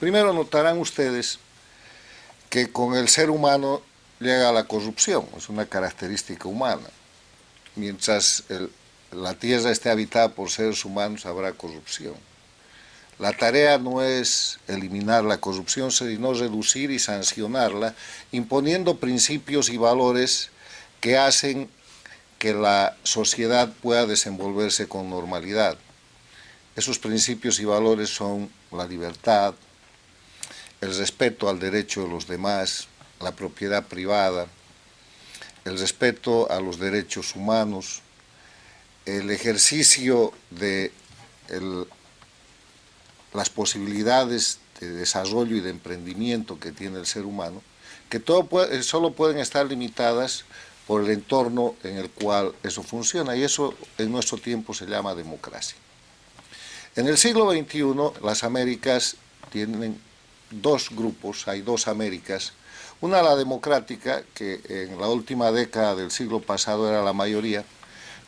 Primero notarán ustedes que con el ser humano llega la corrupción, es una característica humana. Mientras la Tierra esté habitada por seres humanos, habrá corrupción. La tarea no es eliminar la corrupción, sino reducir y sancionarla, imponiendo principios y valores que hacen que la sociedad pueda desenvolverse con normalidad. Esos principios y valores son la libertad, el respeto al derecho de los demás, la propiedad privada, el respeto a los derechos humanos, el ejercicio de las posibilidades de desarrollo y de emprendimiento que tiene el ser humano, que solo pueden estar limitadas por el entorno en el cual eso funciona, y eso en nuestro tiempo se llama democracia. En el siglo XXI, las Américas tienen dos grupos, hay dos Américas, una la democrática, que en la última década del siglo pasado era la mayoría.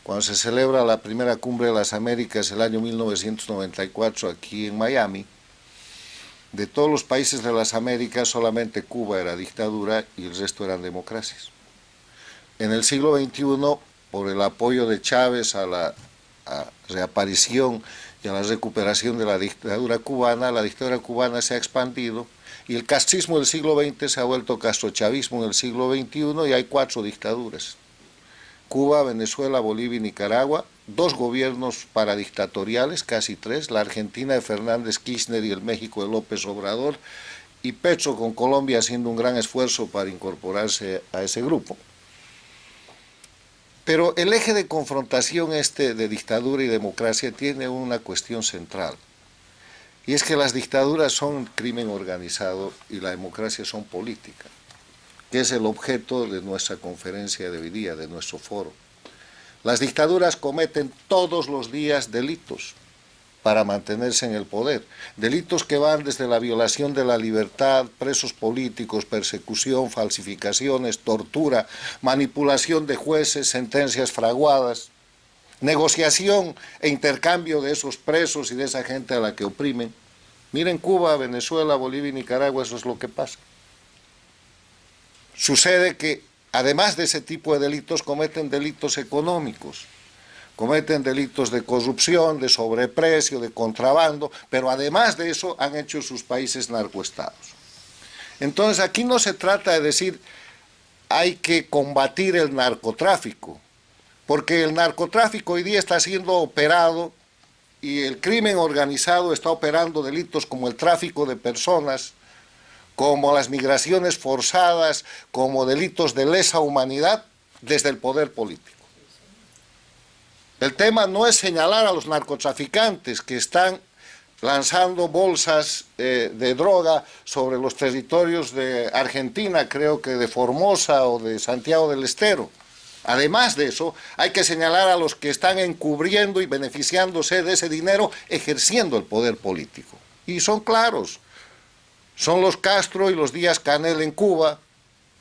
Cuando se celebra la primera cumbre de las Américas el año 1994 aquí en Miami, de todos los países de las Américas solamente Cuba era dictadura y el resto eran democracias. En el siglo XXI, por el apoyo de Chávez a la reaparición y a la recuperación de la dictadura cubana se ha expandido y el castrismo del siglo XX se ha vuelto castrochavismo en el siglo XXI y hay 4 dictaduras. Cuba, Venezuela, Bolivia y Nicaragua, 2 gobiernos paradictatoriales, casi 3, la Argentina de Fernández Kirchner y el México de López Obrador, y Petro con Colombia haciendo un gran esfuerzo para incorporarse a ese grupo. Pero el eje de confrontación de dictadura y democracia tiene una cuestión central, y es que las dictaduras son crimen organizado y la democracia son política, que es el objeto de nuestra conferencia de hoy día, de nuestro foro. Las dictaduras cometen todos los días delitos para mantenerse en el poder. Delitos que van desde la violación de la libertad, presos políticos, persecución, falsificaciones, tortura, manipulación de jueces, sentencias fraguadas, negociación e intercambio de esos presos y de esa gente a la que oprimen. Miren Cuba, Venezuela, Bolivia y Nicaragua, eso es lo que pasa. Sucede que, además de ese tipo de delitos, cometen delitos económicos, cometen delitos de corrupción, de sobreprecio, de contrabando, pero además de eso han hecho sus países narcoestados. Entonces aquí no se trata de decir hay que combatir el narcotráfico, porque el narcotráfico hoy día está siendo operado y el crimen organizado está operando delitos como el tráfico de personas, como las migraciones forzadas, como delitos de lesa humanidad desde el poder político. El tema no es señalar a los narcotraficantes que están lanzando bolsas de droga sobre los territorios de Argentina, creo que de Formosa o de Santiago del Estero. Además de eso, hay que señalar a los que están encubriendo y beneficiándose de ese dinero ejerciendo el poder político. Y son claros. Son los Castro y los Díaz-Canel en Cuba,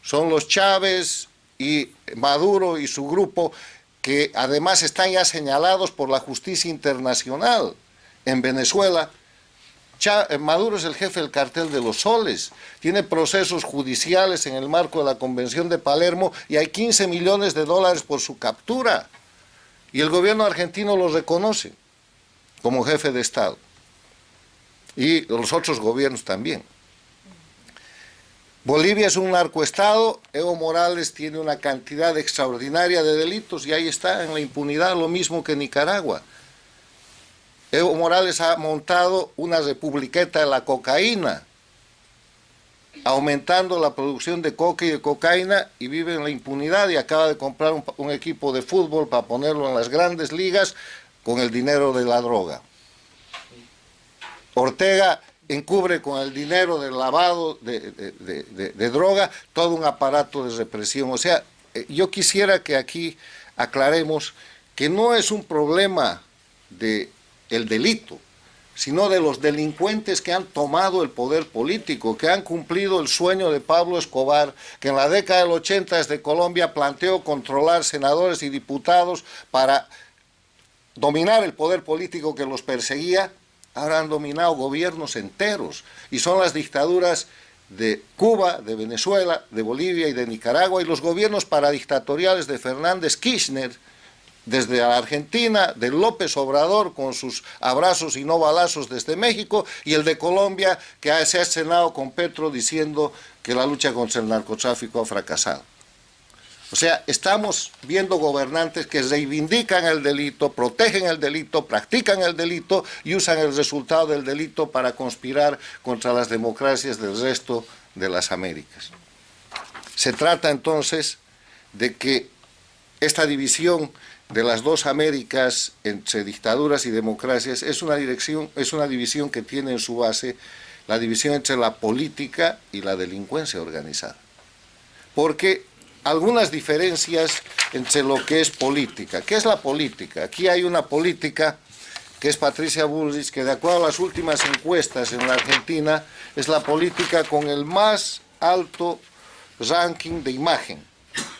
son los Chávez y Maduro y su grupo, que además están ya señalados por la justicia internacional. En Venezuela, Maduro es el jefe del cartel de los soles, tiene procesos judiciales en el marco de la Convención de Palermo y hay 15 millones de dólares por su captura. Y el gobierno argentino lo reconoce como jefe de Estado. Y los otros gobiernos también. Bolivia es un narcoestado, Evo Morales tiene una cantidad extraordinaria de delitos y ahí está en la impunidad, lo mismo que Nicaragua. Evo Morales ha montado una republiqueta de la cocaína, aumentando la producción de coca y de cocaína y vive en la impunidad y acaba de comprar un equipo de fútbol para ponerlo en las grandes ligas con el dinero de la droga. Ortega encubre con el dinero del lavado de droga todo un aparato de represión. O sea, yo quisiera que aquí aclaremos que no es un problema del delito, sino de los delincuentes que han tomado el poder político, que han cumplido el sueño de Pablo Escobar, que en la década del 80 desde Colombia planteó controlar senadores y diputados para dominar el poder político que los perseguía, ahora han dominado gobiernos enteros, y son las dictaduras de Cuba, de Venezuela, de Bolivia y de Nicaragua, y los gobiernos paradictatoriales de Fernández Kirchner, desde la Argentina, de López Obrador con sus abrazos y no balazos desde México, y el de Colombia, que se ha estrenado con Petro diciendo que la lucha contra el narcotráfico ha fracasado. O sea, estamos viendo gobernantes que reivindican el delito, protegen el delito, practican el delito y usan el resultado del delito para conspirar contra las democracias del resto de las Américas. Se trata entonces de que esta división de las dos Américas entre dictaduras y democracias es una división que tiene en su base la división entre la política y la delincuencia organizada. Porque algunas diferencias entre lo que es política. ¿Qué es la política? Aquí hay una política que es Patricia Bullrich, que de acuerdo a las últimas encuestas en la Argentina, es la política con el más alto ranking de imagen.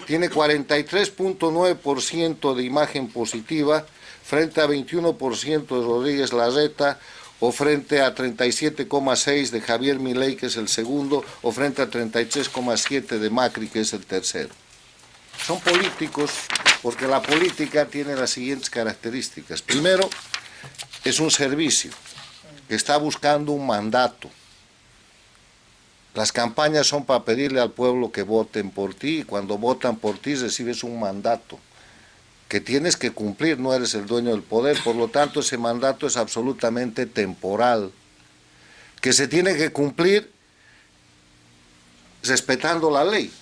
Tiene 43.9% de imagen positiva frente a 21% de Rodríguez Larreta, o frente a 37,6% de Javier Milei, que es el segundo, o frente a 33,7% de Macri, que es el tercero. Son políticos porque la política tiene las siguientes características. Primero, es un servicio que está buscando un mandato. Las campañas son para pedirle al pueblo que voten por ti, y cuando votan por ti recibes un mandato que tienes que cumplir, no eres el dueño del poder, por lo tanto ese mandato es absolutamente temporal, que se tiene que cumplir respetando la ley,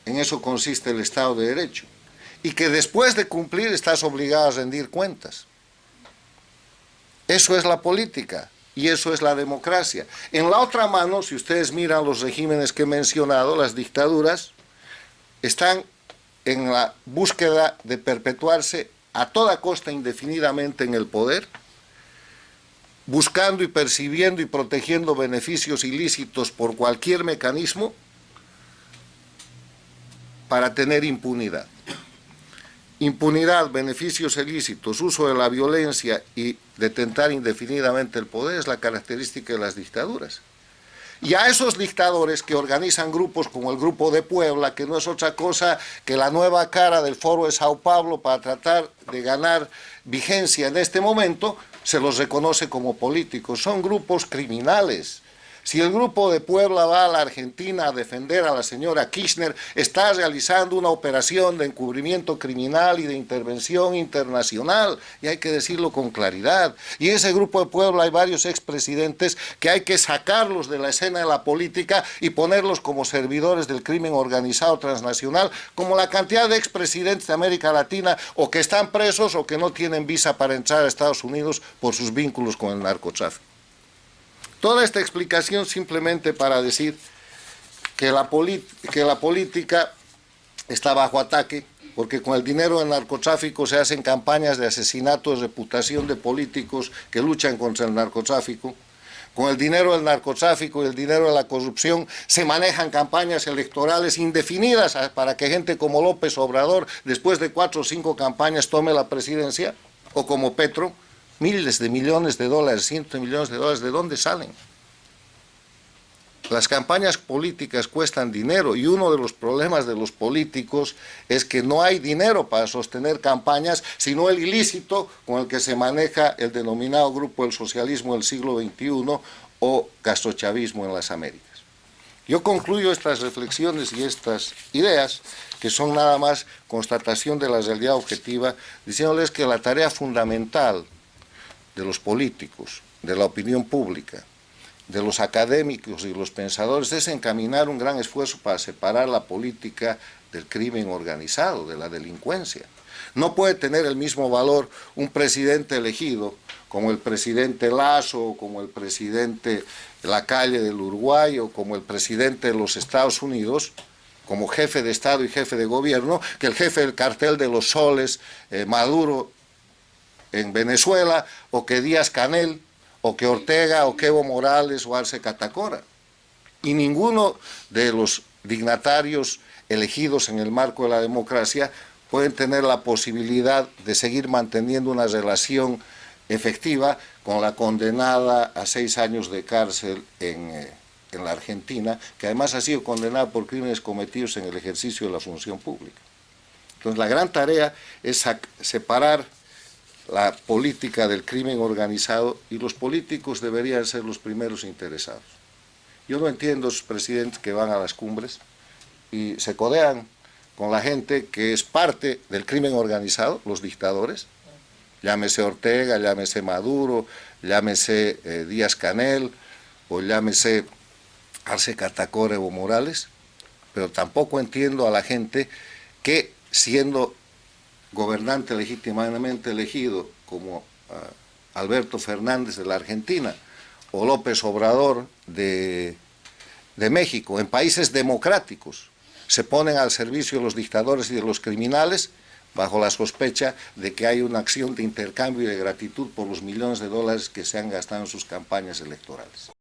en eso consiste el Estado de Derecho, y que después de cumplir estás obligado a rendir cuentas. Eso es la política, y eso es la democracia. En la otra mano, si ustedes miran los regímenes que he mencionado, las dictaduras, están en la búsqueda de perpetuarse a toda costa indefinidamente en el poder, buscando y percibiendo y protegiendo beneficios ilícitos por cualquier mecanismo para tener impunidad. Impunidad, beneficios ilícitos, uso de la violencia y detentar indefinidamente el poder es la característica de las dictaduras. Y a esos dictadores que organizan grupos como el Grupo de Puebla, que no es otra cosa que la nueva cara del Foro de Sao Paulo para tratar de ganar vigencia en este momento, se los reconoce como políticos. Son grupos criminales. Si el Grupo de Puebla va a la Argentina a defender a la señora Kirchner, está realizando una operación de encubrimiento criminal y de intervención internacional, y hay que decirlo con claridad. Y en ese Grupo de Puebla hay varios expresidentes que hay que sacarlos de la escena de la política y ponerlos como servidores del crimen organizado transnacional, como la cantidad de expresidentes de América Latina, o que están presos o que no tienen visa para entrar a Estados Unidos por sus vínculos con el narcotráfico. Toda esta explicación simplemente para decir que la política está bajo ataque, porque con el dinero del narcotráfico se hacen campañas de asesinato de reputación de políticos que luchan contra el narcotráfico. Con el dinero del narcotráfico y el dinero de la corrupción se manejan campañas electorales indefinidas para que gente como López Obrador, después de 4 o 5 campañas, tome la presidencia, o como Petro. Miles de millones de dólares, cientos de millones de dólares, ¿de dónde salen? Las campañas políticas cuestan dinero, y uno de los problemas de los políticos es que no hay dinero para sostener campañas, sino el ilícito con el que se maneja el denominado Grupo del Socialismo del siglo XXI o castrochavismo en las Américas. Yo concluyo estas reflexiones y estas ideas, que son nada más constatación de la realidad objetiva, diciéndoles que la tarea fundamental de los políticos, de la opinión pública, de los académicos y los pensadores es encaminar un gran esfuerzo para separar la política del crimen organizado, de la delincuencia. No puede tener el mismo valor un presidente elegido como el presidente Lasso, como el presidente Lacalle del Uruguay, o como el presidente de los Estados Unidos, como jefe de Estado y jefe de gobierno, que el jefe del cartel de los soles, Maduro, en Venezuela, o que Díaz-Canel, o que Ortega, o que Evo Morales, o Arce Catacora. Y ninguno de los dignatarios elegidos en el marco de la democracia pueden tener la posibilidad de seguir manteniendo una relación efectiva con la condenada a 6 años de cárcel en la Argentina, que además ha sido condenada por crímenes cometidos en el ejercicio de la función pública. Entonces la gran tarea es separar la política del crimen organizado, y los políticos deberían ser los primeros interesados. Yo no entiendo a esos presidentes que van a las cumbres y se codean con la gente que es parte del crimen organizado, los dictadores, llámese Ortega, llámese Maduro, llámese Díaz-Canel o llámese Arce Catacora Evo Morales, pero tampoco entiendo a la gente que, siendo gobernante legítimamente elegido como Alberto Fernández de la Argentina o López Obrador de México, en países democráticos, se ponen al servicio de los dictadores y de los criminales bajo la sospecha de que hay una acción de intercambio y de gratitud por los millones de dólares que se han gastado en sus campañas electorales.